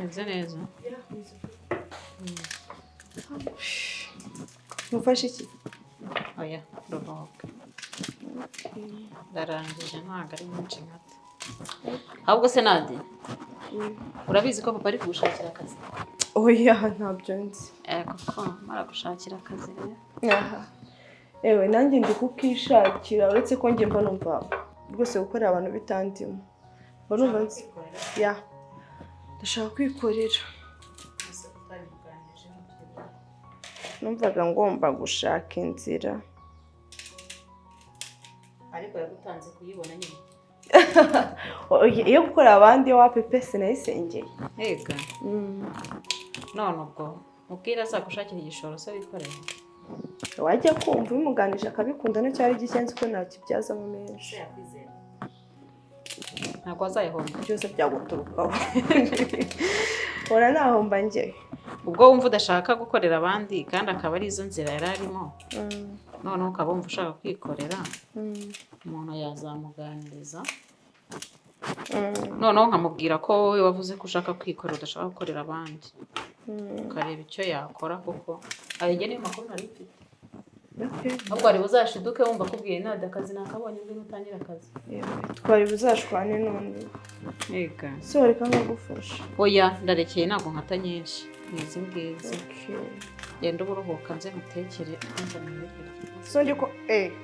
Meze neza. Mufashe iki? Oya, ruhuka. Ndarangije ntabwo ari nyinshi nkata. Ahubwo se Nadia, urabizi ko papa ari kugushakira akazi? Oya, ntabyo nzi. Koko mara gushakira akazi rero. Aha. Ewe nanjye ndi kukishakira uretse ko njye mba numva rwose gukorera abantu bitandimo. Mba numva nzi. Ya. Ndashaka kwikorera. Numvaga ngomba gushaka inzira. Ariko yagutanze kuyibona nyine. Iyo gukora abandi wapi pese nayisengeye. Ega. None ubwo mubwira azagushakira igishoro se wikorera. Wajya kumva bimuganisha akabikunda no cyari gikenze ko nakibyazamo menshi. Ntabwo azayihomba. Byose byaguturukaho. Ora nahomba njye. Ubwo wumva udashaka gukorera abandi kandi akaba ari izo nzira yararimo. None ukaba wumva ushaka kwikorera. Umuntu yazamuganiriza. Noneho nkamubwira ko wowe wavuze ko ushaka kwikorera udashaka gukorera abandi. Ukareba icyo yakora kuko ayigeneye makuru nari mfite. Ahubwo ari buzashiduke wumva kubwiye Nadia akazi nakabonye ngo utangira akazi. Twari buzashwane none. Ega. So reka ngufasha. Oya ndarekeye ntabwo nkata nyinshi. Nizi ngizi. Genda uburuhuka nze mutekere nza mwibwire. So ndiko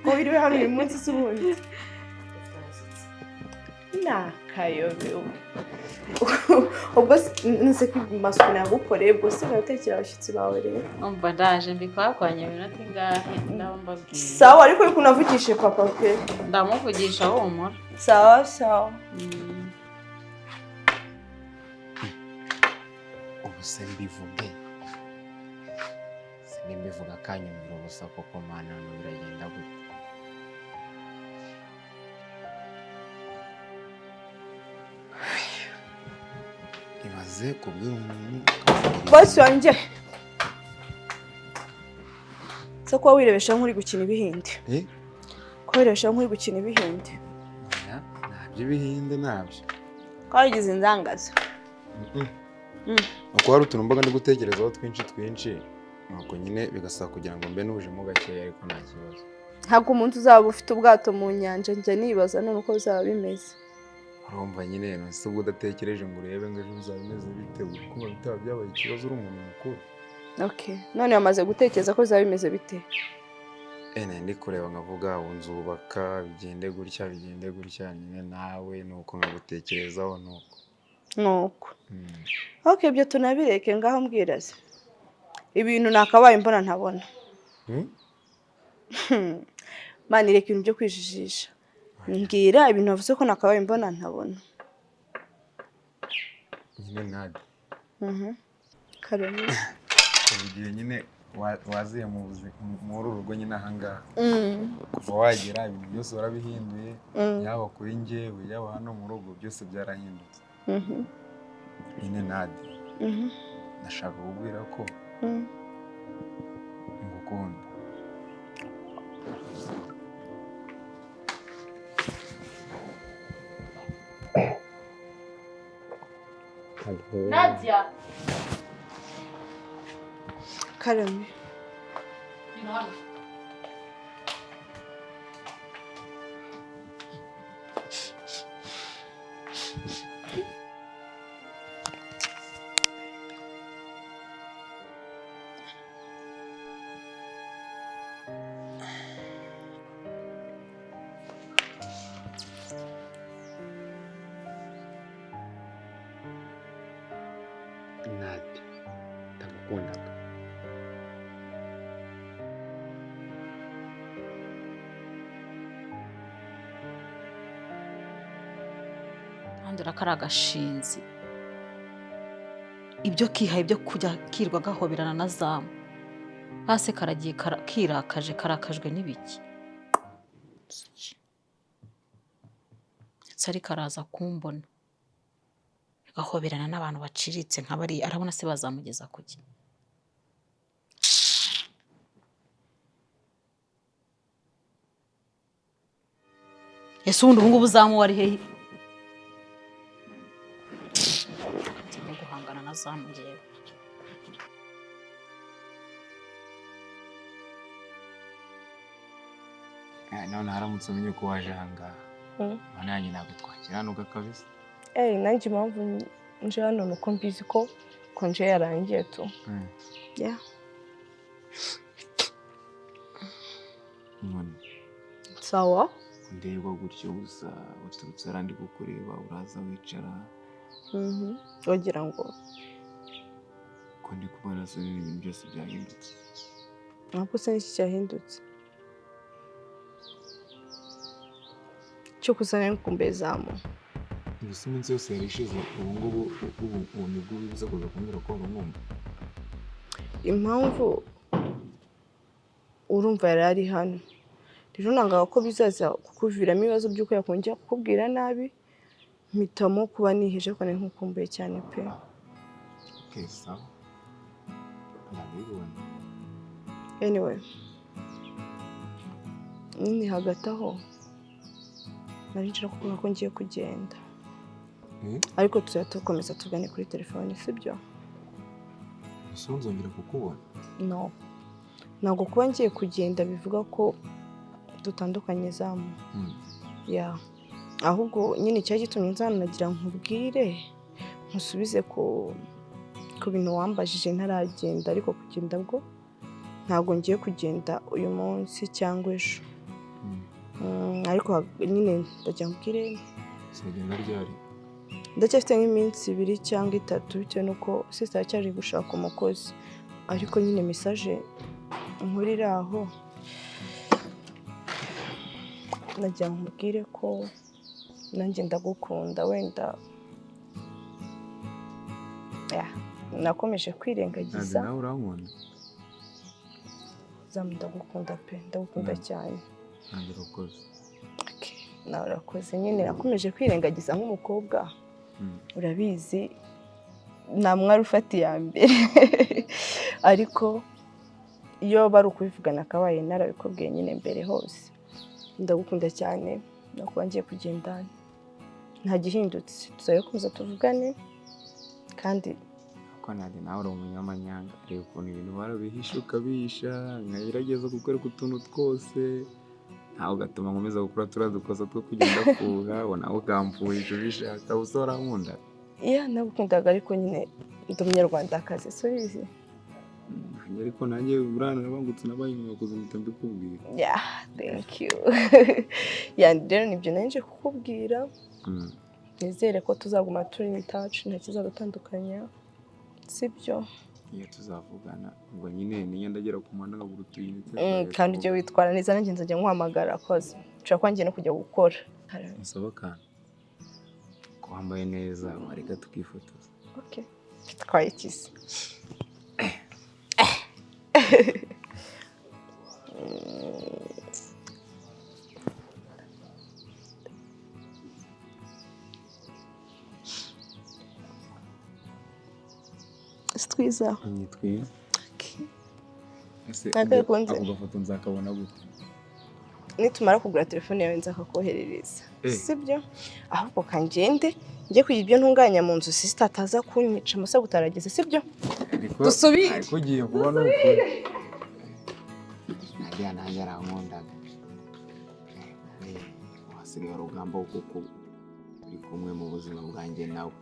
ko biriwe hano uyu munsi subundi. Nakayobe. Ubwo nse kwimasuku nagukoreye ubwo se ngatekera abashitsi bawe rero. Umva ndaje mbikwakwanya minota ingahe ndabambabwiye. Sawa ariko yuko unavugishe papa pe. Ndamuvugisha humura. Sawa sawa. Ubuse mbivuge. Simbivuga kanyumvira ubusa koko mana no biragenda gute. Imaze kubwira umuntu Boss wanjye. So kwa wirebesha nkuri gukina ibihinde. Kwa wirebesha nkuri gukina ibihinde. Ntabyo ibihinde ntabyo. Kwagize inzangaza. Uko hari utuntu mbaga ndi gutekerezaho twinshi nuko nyine bigasaba kugira ngo mbe n'ubujemo gakeya ariko nta kibazo. Ntabwo umuntu uzaba ufite ubwato mu nyanja njye nibaza none uko bizaba bimeze. Urumva nyine nose ubwo udatekereje ngo urebe ngo ejo bizaba bimeze bite kuko bitaba byabaye ikibazo uri umuntu mukuru. Okay. None wamaze gutekereza ko bizaba bimeze bite? Ndi kureba nkavuga unzubaka bigende gutya nyine nawe nuko nkagutekerezaho nuko. Okay, byo tunabireke ngaho mbwiraze. Ibintu nakabaye mbona ntabona. Mani reka ibintu byo kwijijisha. Mbwira ibintu navuze ko nakabaye mbona ntabona. Nyine Nadia. Karame. Ugiye nyine waziye mu rugo nyine ahangaha. Kuva wagera ibintu byose warabihinduye. Yaba kuri njyewe yaba hano mu rugo byose byarahindutse. Nyine Nadia. Ndashaka kubwira ko ngukunda. Nadia. Karame. Nadia, ndagukundaga. Ndura kari agashinzi. Ibyo kihaye byo kujya kirwa gahoberana na zamu. Hase karagiye karakajwe n'ibiki. Tsari karaza kumbona. Gahoberana n'abantu baciriritse nk'abari arabona se bazamugeza kuki. Ese ubundi ubu ngubu uzamu wari hehe? none haramutse umenye ko waje ahangaha none yanjye ntabwo twakiranuka kabisa. Nanjye impamvu nje hano ni uko mbizi ko konje yarangiye tu. Yeah. Sawa. Ndeba gutyo gusa waturutse arandi kukureba uraza wicara. Wagira ngo ko ndi kubona se ibintu byose byahindutse. ntabwo se n'iki cyahindutse. Cyo kuzana n'inkumbe zamu. Gusa iminsi yose yari ishize ubu ngubu nibwo bibuza kuza kumbwira ko wari umwumva. Impamvu urumva yari ari hano rero nangaga ko bizaza kukuviramo ibibazo by'uko yakongera kukubwira nabi mpitamo kuba niheje ko nari nkukumbuye cyane pe. Sawa ndabibona. Anyway ni hagati aho nari nshaka kuvuga ko ngiye kugenda ariko tuzajya dukomeza tugane kuri telefone sibyo? Nzongera kukubona? No, ntabwo kuba ngiye kugenda bivuga ko dutandukanye zamu. Ahubwo nyine cyari gitumye nzanagira nkubwire nkusubize ku bintu wambajije ntaragenda ariko kugenda bwo ntabwo ngiye kugenda uyu munsi cyangwa ejo. Ariko nyine ndajya nkubwire segenda ryari ndacyafite nk'iminsi 2 cyangwa 3 bitewe nuko sister yacyari gushaka umukozi ariko nyine message nkurira aho najya nkubwire ko nanjye ndagukunda wenda nakomeje kwirengagiza. Nawe urankunda? Ndagukunda pe ndagukunda cyane. Nanjye urakoze. Nawe urakoze nyine nakomeje kwirengagiza nk'umukobwa urabizi nta mwari ufata iya mbere ariko iyo bari ukubivugana akabaye narabikubwiye nyine mbere hose. Ndagukunda cyane no kuba ngiye kugenda nta gihindutse tuzakomeza tuvugane kandi ko nade nawe uri umunyamanyanga rero ukuntu ibintu barabihisha ukabihisha nkagerageza gukora utuntu twose nawe ugatuma nkomeza gukora turadukoza two kugenda kuha nawe ukamfuhisha ubishaka usora nkunda. Nagukundaga ariko nyine ndi umunyarwandakazi subizi. Ariko nanjye urana nabangutse nabaye nyakoze mpita mbikubwira. Thank you. Rero nibyo nanje kukubwira. Nizere ko tuzaguma turi in touch nta kizadutandukanya sibyo? Iyo tuzavugana ngo nyine niyo ndagera ku muhanda ngabura utuyinite. Kandi ujye witwara neza nanjye nzajya nkuhamagara koze nshaka kwanjye no kujya gukora. Nsaba kandi ko wambaye neza wareka tukifotoza. Okay. Twaye kisi. Twiza. Ni twiza. Ako gafoto nzakabona gute? Nitumara kugura telefone yawe nzakakoherereza. Sibyo? Ahubwo kangende njye kugira ibyo ntunganya mu nzu sister ataza kunyica mase gutarageze sibyo? Dusubire. Ariko giye kubona ukuri. Nadia nanjye arankundaga. Wasigaye urugamba kuko uri kumwe mu buzima bwanjye nawe.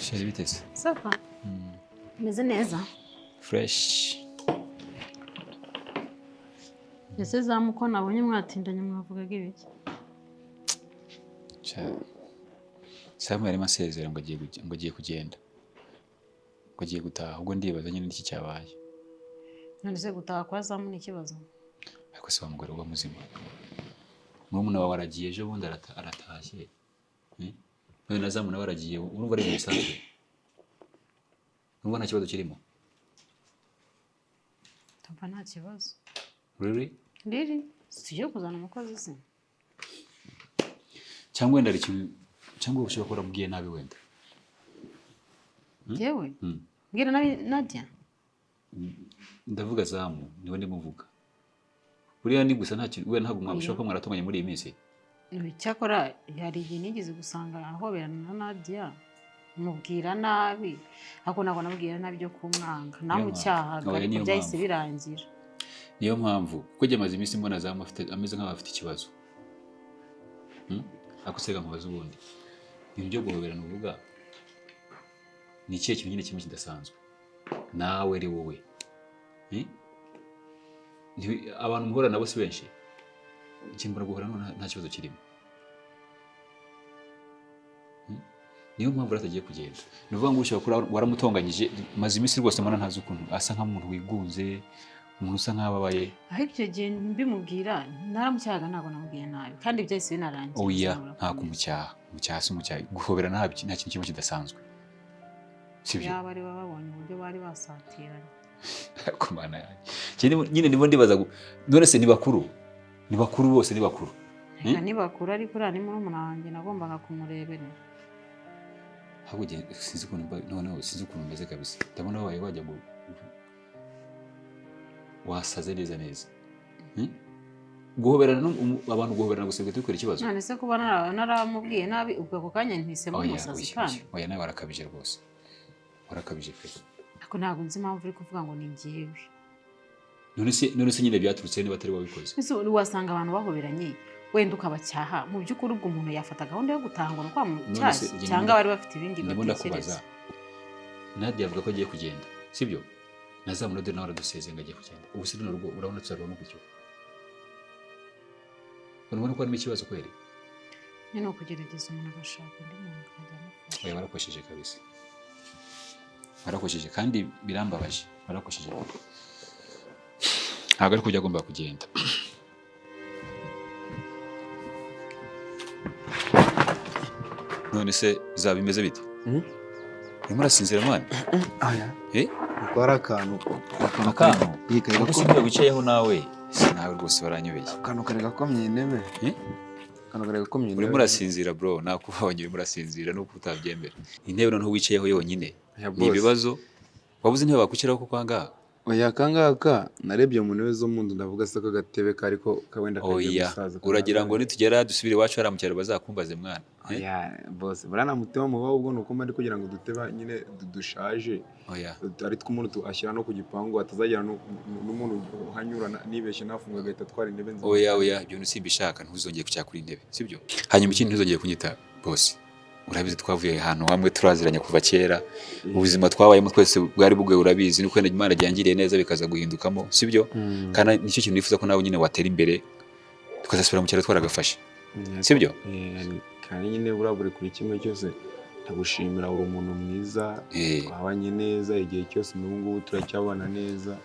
Sheri biteze. Safa. Meze neza. Fresh. Ese zamuko nabonye mwatindanye mwavugaga ibiki? Samu yari masezera ngo agiye kugenda. Ngo agiye gutaha ubwo ndibaza nyine n'iki cyabaye. None se gutaha kwa Zamu ni ikibazo? Ariko se bamugore uba muzima. Murumuna wawe aragiye ejo bundi aratashye. None na Zamu nawe aragiye urumva ari bisanzwe. Urumva nta kibazo kirimo. Nta kibazo. Really? Riri, siyo kuzana umukozi se. cyangwa wenda ari ikintu cyangwa ushobora kuba uramubwiye nabi wenda yewe mbwira nabi Nadia ndavuga Zamu niwe ndimuvuga buriya ni gusa nta kintu we ntabwo mwabishaka ko mwaratunganye muri iyi minsi cyakora hari igihe nigeze gusanga ahoberana na Nadia mubwira nabi ariko ntabwo namubwira nabi byo kumwanga namucyahaga ariko byahise birangira niyo mpamvu kuko njye maze iminsi mbona Zamu ameze nk'aho afite ikibazo akusega nkubaza ubundi ibintu byo guhoberana uvuga ni ikihe kintu nyine kimwe kidasanzwe nawe ari wowe abantu muhura nabo si benshi ikintu guhura nta kibazo kirimo niyo mpamvu ratagiye kugenda ni ukuvuga ngo ushobora kuba waramutonganyije maze iminsi rwose mbona ntazi ukuntu asa nk'umuntu wigunze umuntu usa nk'ababaye ariko icyo gihe mbimubwira naramucyahaga ntabwo namubwiye nabi kandi byahise binarangira oya nta kumucyaha si umucyaha guhobera nta kintu kimwe kidasanzwe sibyo yaba ari babonye uburyo bari basatiranye ku mana yanjye nyine ndimo ndibaza none se ni bakuru bose ni bakuru ni bakuru ariko uriya ni murumuna wanjye nagombaga kumureberera ahubwo sinzi ukuntu umeze kabisa ndabona wabaye wajya wasaze neza guhoberana abantu guhoberana gusa bikora ikibazo none se kuba naramubwiye nabi ubwo ako kanya ntisemo umusazi kandi oya nawe warakabije rwose warakabije pe ariko ntabwo nzi impamvu uri kuvuga ngo ni njyewe none se nyine byaturutse niba atari wabikoze wasanga abantu bahoberanye wenda ukabacyaha mu by'ukuri ubwo umuntu yafata gahunda yo gutaha ngo kwa mucyashye cyangwa bari bafite ibindi batekereza Nadia avuga ko agiye kugenda sibyo nazamuna dore nawe aradusezeye ngo agiye kugenda ubu si runo rugo urabona tuzarubamo gutyo urabona ko harimo ikibazo kweri ni ukugerageza umuntu agashaka undi muntu akajya amufasha oya barakosheje kabisa barakosheje kandi birambabaje barakosheje ntabwo ari kujya agomba kugenda none se zaba imeze bite urimo urasinzira mwana aya uko ari akantu ubwo si ibyo wicayeho nawe nawe rwose baranyobeye akantu kare gakomye intebe urimo urasinzira bro nakubonye urimo urasinzira nuko utabyemera intebe noneho wicayeho yonyine ni ibibazo wabuze intebe bakwicaraho kuko ahangaha oya kangaka narebye mu ntebe zo mu nzu ndavuga se ko gatebe kariko kawenda kagiye gusaza uragira ngo nitugera dusubire iwacu hari mu cyaro bazakumbaze mwana oya boss burana mutima mu bawo ubwo nuko mari kugira ngo duteba nyine dushaje oya ari tw'umuntu ashyira no ku gipangu atazagira n'umuntu uhanyura nibeshye nafunga gahita twara intebe nzi oya ibyo nsimbishaka ntuzongeye kucyakura intebe sibyo hanyuma ikindi ntuzongeye kunyita boss urabizi twavuye ahantu hamwe turaziranye kuva kera ubuzima twabayemo twese bwari bugoye urabizi nuko Imana ryangiriye neza bikaza guhindukamo sibyo kana nicyo kintu nifuza ko nawe nyine watera imbere tukazasubira mu cyaro twaragafashe sibyo kandi nyine burabure kuri kimwe cyose ndagushimira uri umuntu mwiza twabanye neza igihe cyose n'ubu ngubu turacyabana neza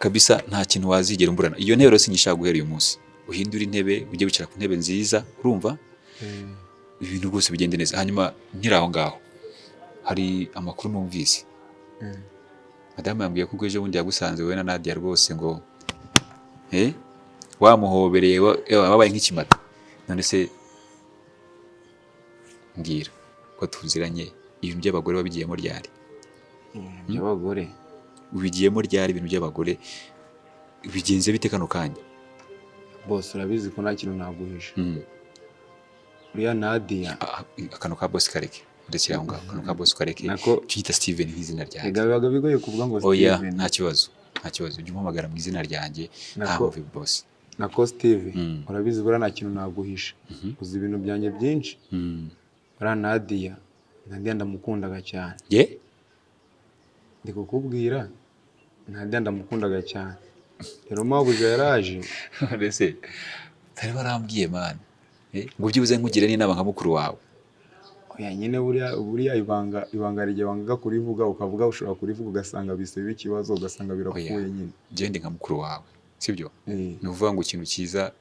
kabisa nta kintu wazigera umburana iyo ntebe rose nyishaka guhera uyu munsi uhindura intebe ujye wicara ku ntebe nziza urumva ibintu rwose bigende neza hanyuma nkiri aho ngaho hari amakuru numvise madamu yambwiye ko ejo bundi yagusanze wowe na Nadia rwose ngo wamuhobereye wabaye nk'ikimata none se mbwira ko tuziranye ibintu by'abagore wabigiyemo ryari by'abagore ubigiyemo ryari ibintu by'abagore bigenze bite kano kanya boss urabizi ko nta kintu naguhisha uriya Nadia akantu ka boss kareke ndetse aho ngaho akantu ka boss kareke cyita Steven nk'izina ryanjye bigaga bigoye kuvuga ngo Steven oya nta kibazo ujye umpamagara mu izina ryanjye ntaho vi boss nako Steve urabizi bura nta kintu naguhisha uzi ibintu byanjye byinshi uriya Nadia ndamukundaga cyane ndi kukubwira Nadia ndamukundaga cyane rero mabuja yaraje mbese tari barambwiye man ngo byibuze nkugire n'inama nka mukuru wawe oya nyine buriya ibanga rye wanga kurivuga ukavuga ushobora kurivuga ugasanga bisebe ikibazo ugasanga birapfuye nyine gende nka mukuru wawe sibyo ni uvuga ngo ikintu cyiza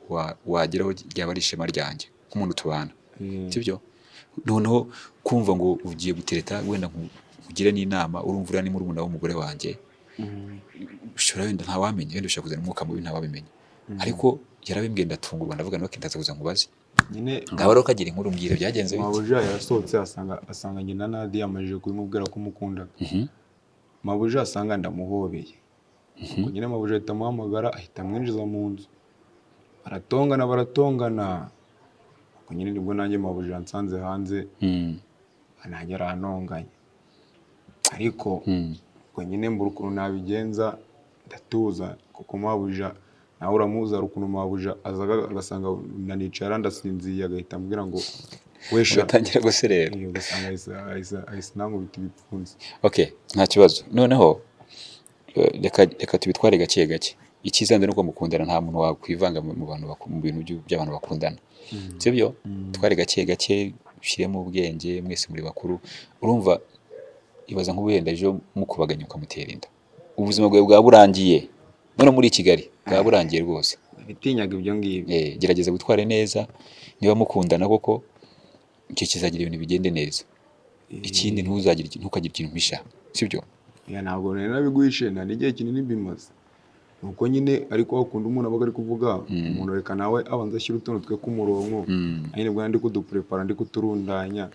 wageraho ryaba ari ishema ryanjye nk'umuntu tubana sibyo noneho kumva ngo ugiye gutereta wenda nkugire n'inama urumva uriya ni murumuna w'umugore wanjye ushobora wenda ntawamenya wenda ushobora kuzana umwuka mubi ntawabimenya ariko yarabimbwiye ndatungurwa ndavuga ngo ndaza kuza nkubaze nyine ngaho rero kagira inkuru mbwira byagenze bite. mabuja yarasohotse asanga njye na Nadia amajije kubimubwira ko mukunda. Mabuja asanga ndamuhobeye. Ubwo nyine mabuja ahita amuhamagara ahita amwinjiza mu nzu. Baratongana. Ubwo nyine nibwo nanjye mabuja nsanze hanze. Nanjye arantonganya. Ariko ubwo nyine mbura ukuntu nabigenza ndatuza kuko mabuja nawe uramuzi hari ukuntu mabuja azaga agasanga nanicara ndasinziye agahita ambwira ngo wesha ugatangira guserera. ugasanga ahise nankubita ibipfunsi. Okay, nta kibazo. Noneho reka tubitware gake gake. Ikizande nuko mukundana nta muntu wakwivanga mu bantu mu bintu by'abantu bakundana. Sibyo? Tware gake gake ushyiremo ubwenge mwese muri bakuru. Urumva ibaza nk'ubuhenda ejo mukubaganya ukamutera inda. Ubuzima bwawe bwaburangiye. None muri Kigali bwaburangiye rwose. Bitinyaga ibyo ngibyo. Gerageza gutware neza niba mukundana koko icyo kizagira ibintu bigende neza. Ikindi ntukagire ikintu mpisha. Sibyo? Ya ntabwo nari nabiguhishe nta n'igihe kinini bimaze. Nuko nyine ariko wakunda umuntu abaga ari kuvuga umuntu reka nawe abanza ashyira utuntu twe ku murongo. Nyine bwo ndi kuduprepara ndi kuturundanya.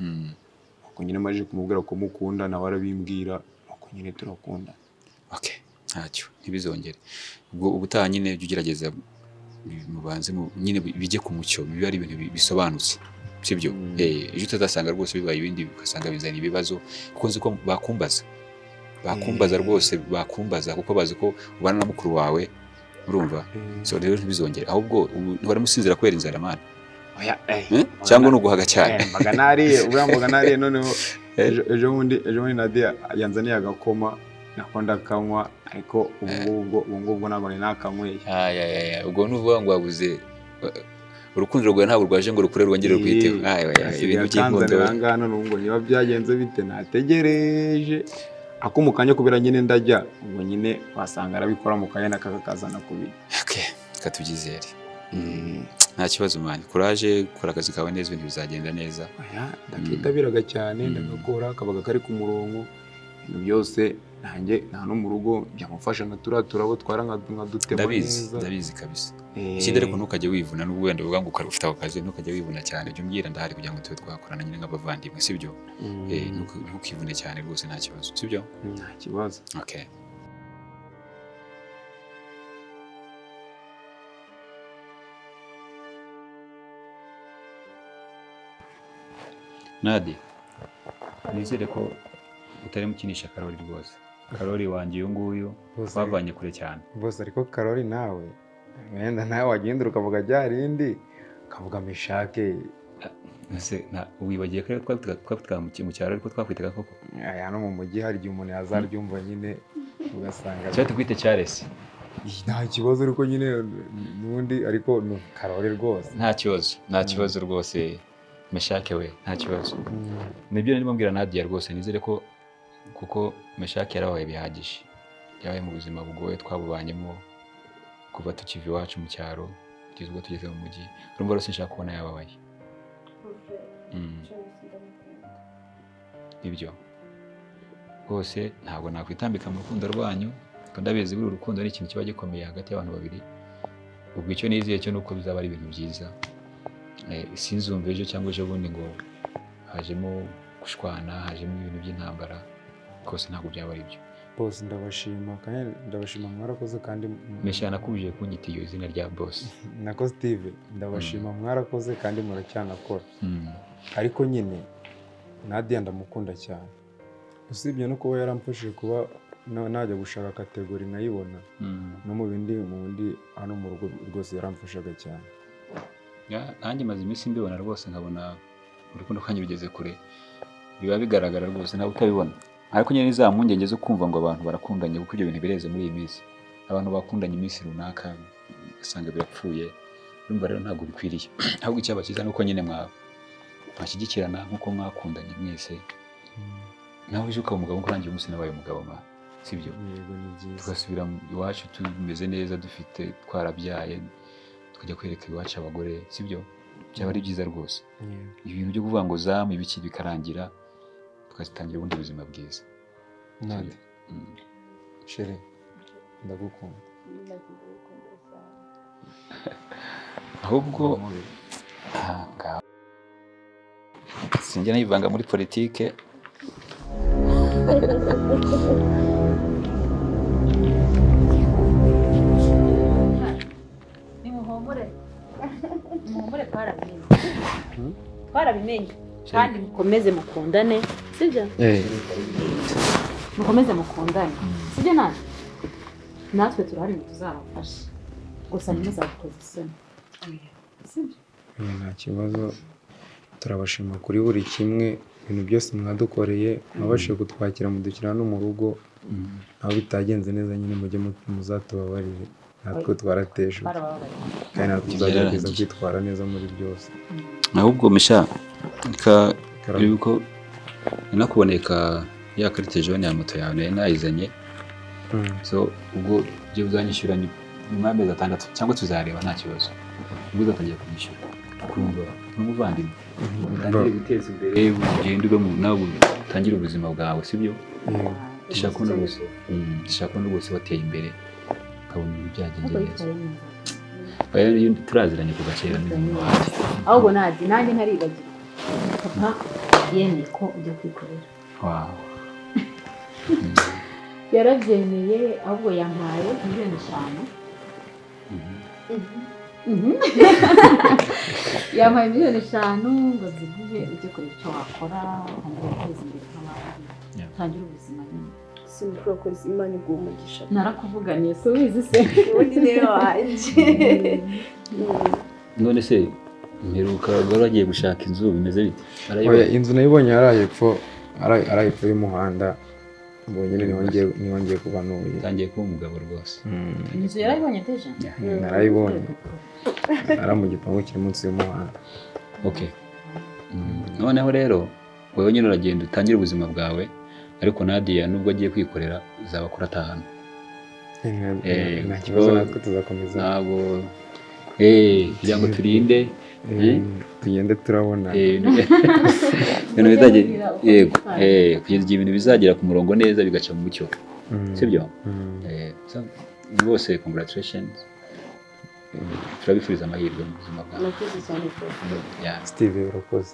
Nuko nyine maje kumubwira ko mukunda nawe arabimbwira nuko nyine turakunda. Okay, ntacyo ntibizongere. Ubwo ubutaha nyine ugerageza mubanze nyine bijye ku mucyo biba ari ibintu bisobanutse. Sibyo? Ejo utazasanga rwose bibaye ibindi ugasanga bizana ibibazo kuko nzi ko bakumbaza rwose bakumbaza kuko bazi ko ubana na mukuru wawe urumva. So rero ntibizongere ahubwo ntibari musinzira kwera inzara mana. Cyangwa nuguhaga cyane. Mbaga nariye noneho ejo bundi Nadia yanzaniye agakoma nakunda kanywa ariko ubwo ntabwo nakanyweye. Ubwo nuvuga ngo wabuze urukundo rwawe ntabwo rwaje ngo rukure rwongere rwiteho. Ibintu by'inkondo ngano nubwo niba byagenze bite nategereje akumukanya kubera nyine ndajya ubwo nyine wasanga arabikora mu kanya nakakazana kubiri. Okay, katugizere. Nta kibazo mani. Courage, kora akazi kawe neza ibintu bizagenda neza. Ndakitabiraga cyane ndagakora kabaga kari ku murongo. Ibintu byose nanjye nta no mu rugo byamufasha na turabo twara nka dutema neza. Ndabizi kabisa. Ikindi ariko ntukajye wivuna n'ubwo wenda uvuga ngo ufite ako kazi ntukajye wivuna cyane. Byo mbwira ndahari kugira ngo tube twakorana nyine nk'abavandimwe sibyo? Ntukivune cyane rwose nta kibazo sibyo? Nta kibazo. Okay. Nadi, nizere ko utari mukinisha Karoli rwose. Karoli wanjye uyu nguyu twavanye kure cyane. Bose ariko Karoli nawe wenda nawe wagenda ukavuga ryarindi ukavuga mishake. Ese wibagiye ko twatwika mu cyaro ariko twakwitaga koko. Aya no mu mujyi hari igihe umuntu yazaryumva nyine ugasanga. Cyate kwite Charles. Nta kibazo ariko nyine nundi ariko no Karoli rwose. Nta kibazo rwose. Meshake we nta kibazo. Nibyo ndimo mbwira Nadia rwose nizere ko kuko Meshake yarabaye bihagije. Yabaye mu buzima bugoye twabubanyemo kuva tukiva iwacu mu cyaro kugeza ubwo tugeze mu mujyi. Urumva rwose nshaka kubona yababaye. Ibyo rwose ntabwo nakwitambika mu rukundo rwanyu kandi ndabizi buri urukundo ni ikintu kiba gikomeye hagati y'abantu babiri. Ubwo icyo nizeye cyo nuko bizaba ari ibintu byiza. Sinzumva ejo cyangwa ejo bundi ngo hajemo gushwana hajemo ibintu by'intambara rwose ntabwo byaba ari byo. Boss ndabashima kandi ndabashima mwarakoze kandi Mesha nakubije kunyita iyo izina rya boss. Nako Steve ndabashima mwarakoze kandi muracyanakora. Ariko nyine Nadia ndamukunda cyane. Usibye no kuba yaramfashije kuba najya gushaka kategori nkayibona no mu bindi hano mu rugo rwose yaramfashaga cyane. Nanjye maze iminsi mbibona rwose nkabona urukundo kwanyu bigeze kure. Biba bigaragara rwose nawe utabibona. Ariko nyine nizampungenge zo kumva ngo abantu barakundanye kuko ibyo bintu bireze muri iyi minsi. Abantu bakundanye iminsi runaka usanga birapfuye. Urumva rero ntabwo bikwiriye. Ahubwo icyaba cyiza nuko nyine mwashyigikirana nkuko mwakundanye mwese. Nawe uje ukaba umugabo kurangiye umunsi nabaye umugabo ma. Sibyo? Yego ni byiza. Tugasubira iwacu tumeze neza dufite twarabyaye. Tukajya kwereka iwacu abagore sibyo byaba ari byiza rwose. Ibintu byo kuvuga ngo zamu ibiki bikarangira tukazitangira ubundi buzima bwiza. Nade Chere ndagukunda. Ahubwo sinjya nayivanga muri politike. muhumure twarabimenye kandi mukomeze mukundane sibyo mukomeze mukundane sibyo natwe turahari tuzabafasha gusa ntimuzakoze isoni sibyo nta kibazo turabashima kuri buri kimwe ibintu byose mwadukoreye mwabashije kutwakira mudukira no mu rugo aho bitagenze neza nyine mujye muzatubabarire natwe twarateje kandi natwe tuzagerageza kwitwara neza muri byose. Ahubwo misha yuko nakuboneka ya karite jaune ya moto yawe nayizanye so ubwo byo uzanyishyura nyuma y'amezi 6 cyangwa tuzareba nta kibazo ubwo uzatangiye kwishyura kumva n'umuvandimwe utangiye guteza imbere ugende ube nawe utangira ubuzima bwawe sibyo ndashaka no bose bateye imbere ukabona ibintu byagenze neza. Turaziranye kuva kera n'ibintu wacu ahubwo nanjye ntaribagira papa yemeye ko ujya kwikorera. Wow. Yarabyemeye ahubwo yampaye 5 yampaye 5 ngo ziguhe ujye kureba icyo wakora kandi uteze imbere nk'abandi utangira ubuzima nyine. Simukuru kozi Imana iguha umugisha. Narakuvuganiye so wizi se ubundi rero wanje. None se mperuka baragiye gushaka inzu bimeze bite? Inzu nayibonye arayipfo y'umuhanda ubwo nyine niwongeye kuba nuye tangiye kuba umugabo rwose. Inzu yarayibonye deje? Narayibonye ara mu gipangu kiri munsi y'umuhanda. Okay. Noneho rero wowe nyine uragenda utangira ubuzima bwawe ariko Nadia nubwo agiye kwikorera zabakora atahana. Nta kibazo natwe tuzakomeza. Ntabwo kugira ngo turinde tugende turabona ibintu bizagiye kugeza igihe ibintu bizagera ku murongo neza bigaca mu mucyo sibyo? Bose congratulations, turabifuriza amahirwe mu buzima bwawe. Nakoze cyane ko Steve urakoze.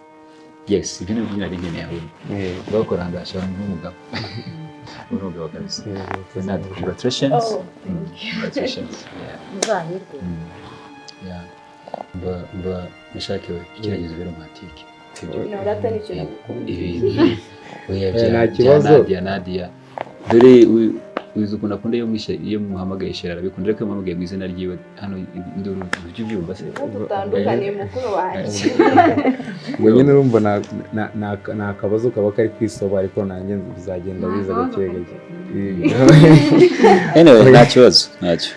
Yes, ibyo ni ibyo nari nkeneye ahubwo bakora ngashaka nk'umugabo urumva kabisa. Congratulations. Muzahirwe. Mba nishakiwe ikirageze bero romantique sibyo? Norata nicyo nta kibazo. Nadia dore uzi ukunda kunde iyo muhamagaye shera arabikunda ariko muhamagaye mu izina ryiwe hano nduru ibyo byumva se dutandukanye mukuru wanjye. Ngo nyine urumva na kabazo kaba kari kwisoba ariko nanjye bizagenda biza gake gake. Anyway nta kibazo ntacyo.